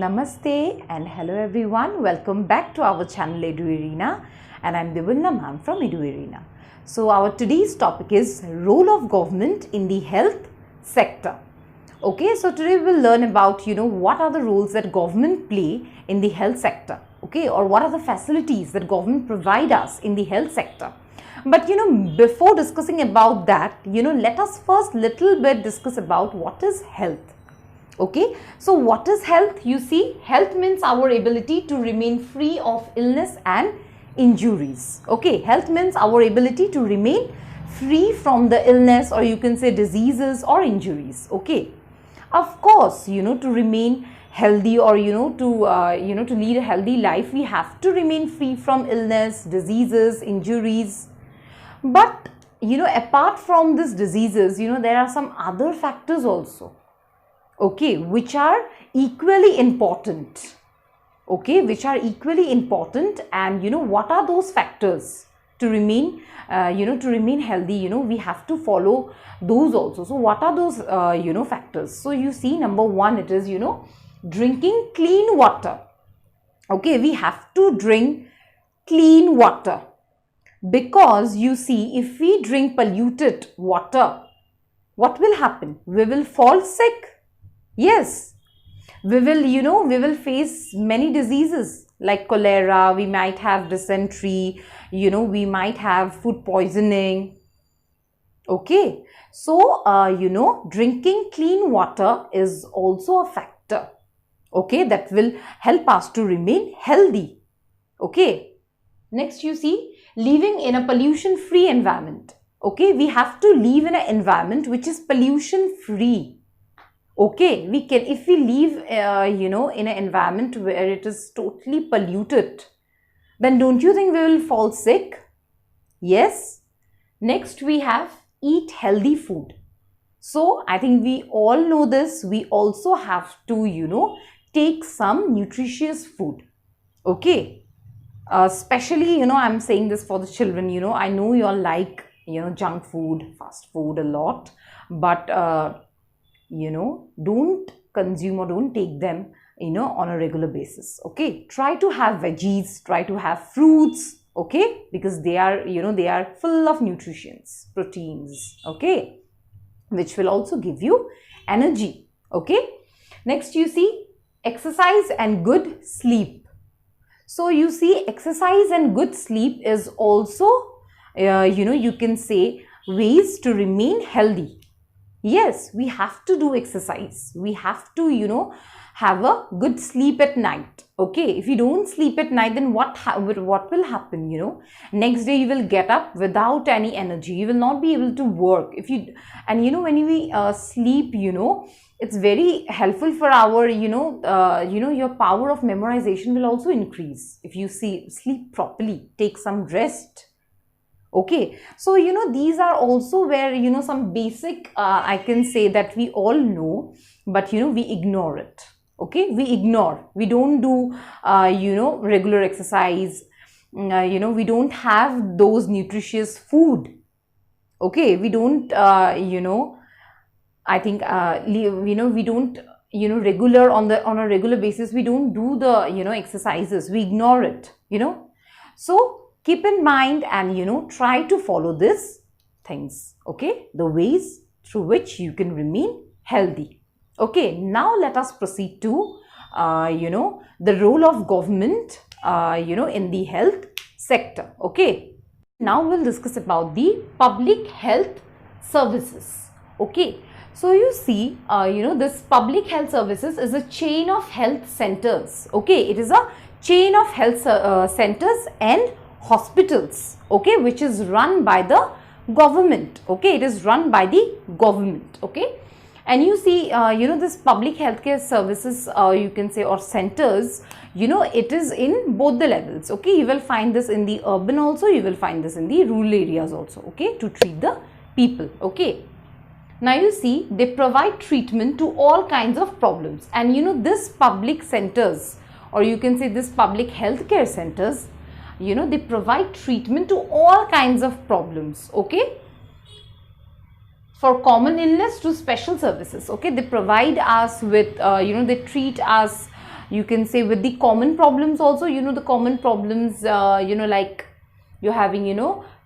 Namaste and hello everyone. Welcome back to our channel Edu Arena, and I'm Devilna ma'am from Edu Arena. So our today's topic is role of government in the health sector. Okay, so today we will learn about what are the roles that government play in the health sector. Okay, or what are the facilities that government provide us in the health sector. But before discussing about that, let us first little bit discuss about what is health. Okay, so what is health? You see, health means our ability to remain free of illness and injuries. Okay, health means our ability to remain free from the illness, or you can say diseases or injuries. Okay, of course, to remain healthy, or to lead a healthy life, we have to remain free from illness, diseases, injuries. But apart from these diseases, there are some other factors also, okay, which are equally important. Okay, which are equally important. And what are those factors to remain to remain healthy? We have to follow those also. So what are those factors? So you see, number one, it is drinking clean water. Okay, we have to drink clean water, because you see, if we drink polluted water, what will happen? We will fall sick. Yes, we will face many diseases like cholera, we might have dysentery, we might have food poisoning. Okay, so, drinking clean water is also a factor, okay, that will help us to remain healthy. Okay, next you see, living in a pollution-free environment. Okay, we have to live in an environment which is pollution-free. Okay, we can, if we live in an environment where it is totally polluted, then don't you think we will fall sick? Yes. Next we have eat healthy food. So I think we all know this. We also have to take some nutritious food. Okay, especially I'm saying this for the children. I know you all like junk food, fast food a lot, but don't consume or don't take them on a regular basis. Okay, try to have veggies, try to have fruits. Okay, because they are they are full of nutrients, proteins. Okay, which will also give you energy. Okay, next you see, exercise and good sleep. So you see, exercise and good sleep is also you can say ways to remain healthy. Yes, we have to do exercise. We have to, have a good sleep at night. Okay, if you don't sleep at night, then what will happen? Next day you will get up without any energy. You will not be able to work. When we sleep, it's very helpful for our, your power of memorization will also increase. If you sleep properly, take some rest. Okay, so these are also where some basic I can say that we all know, but we ignore it. Okay, we don't do regular exercise. We don't have those nutritious food. Okay, we don't I think we don't regular on a regular basis, we don't do the exercises, we ignore it. So keep in mind and try to follow these things. Okay, the ways through which you can remain healthy. Okay, now let us proceed to the role of government in the health sector. Okay, now we'll discuss about the public health services. Okay, so you see this public health services is a chain of health centers. Okay, it is a chain of health centers and hospitals, okay, which is run by the government. Okay, it is run by the government. Okay, and you see this public healthcare services, you can say, or centers, it is in both the levels. Okay, you will find this in the urban also, you will find this in the rural areas also. Okay, to treat the people. Okay, now you see, they provide treatment to all kinds of problems. And this public centers, or you can say this public healthcare centers, they provide treatment to all kinds of problems. Okay, for common illness to special services. Okay, they provide us with they treat us you can say with the common problems also, the common problems, like you're having,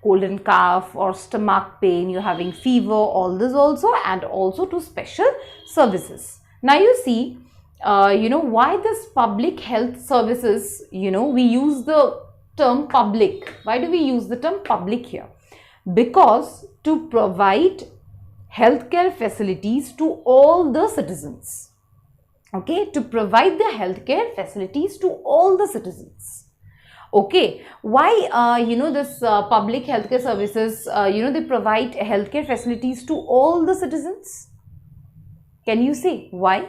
cold and cough or stomach pain, you're having fever, all this also, and also to special services. Now you see, why this public health services, we use the term public. Why do we use the term public here? Because to provide healthcare facilities to all the citizens. Okay, to provide the healthcare facilities to all the citizens. Okay, why this public healthcare services, they provide healthcare facilities to all the citizens? Can you say why?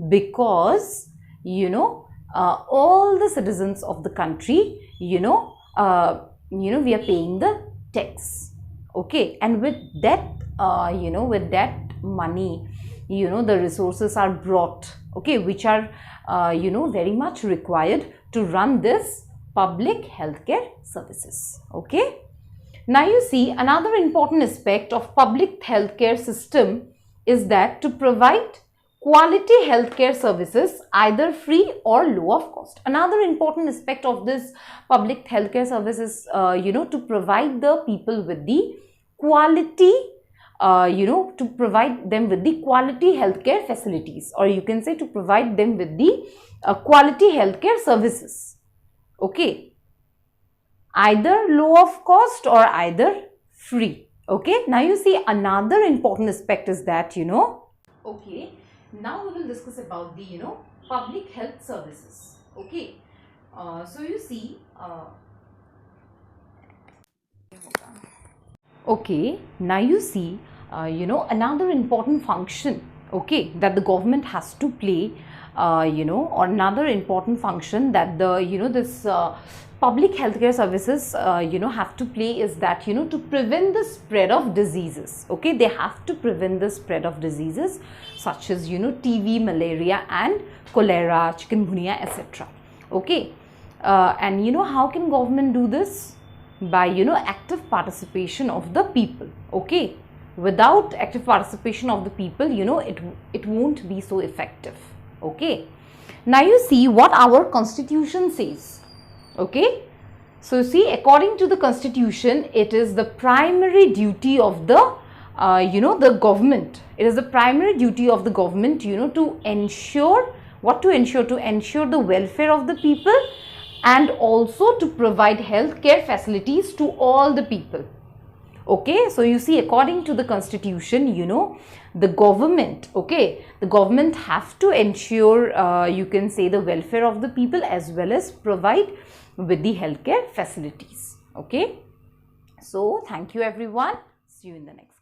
Because all the citizens of the country, we are paying the tax. Okay, and with that with that money, the resources are brought, okay, which are very much required to run this public healthcare services. Okay, now you see, another important aspect of public healthcare system is that to provide quality healthcare services, either free or low of cost. Another important aspect of this public healthcare services, to provide the people with the quality, to provide them with the quality healthcare facilities, or you can say to provide them with the quality healthcare services. Okay, either low of cost or either free. Okay, now you see, another important aspect is that, okay, now we will discuss about the, public health services. Okay, so you see, okay, now you see, another important function, okay, that the government has to play, or another important function that the, this public healthcare services, have to play is that, to prevent the spread of diseases. Okay, they have to prevent the spread of diseases such as, TB, malaria and cholera, chikungunya, etc. Okay, and how can government do this? By, active participation of the people. Okay, without active participation of the people, it won't be so effective. Okay, now you see what our constitution says. Okay, so see, according to the constitution, it is the primary duty of the the government. It is the primary duty of the government, to ensure, what to ensure? To ensure the welfare of the people and also to provide healthcare facilities to all the people. Okay, so you see, according to the constitution, the government, okay, the government have to ensure, you can say, the welfare of the people as well as provide with the healthcare facilities. Okay, so thank you everyone. See you in the next.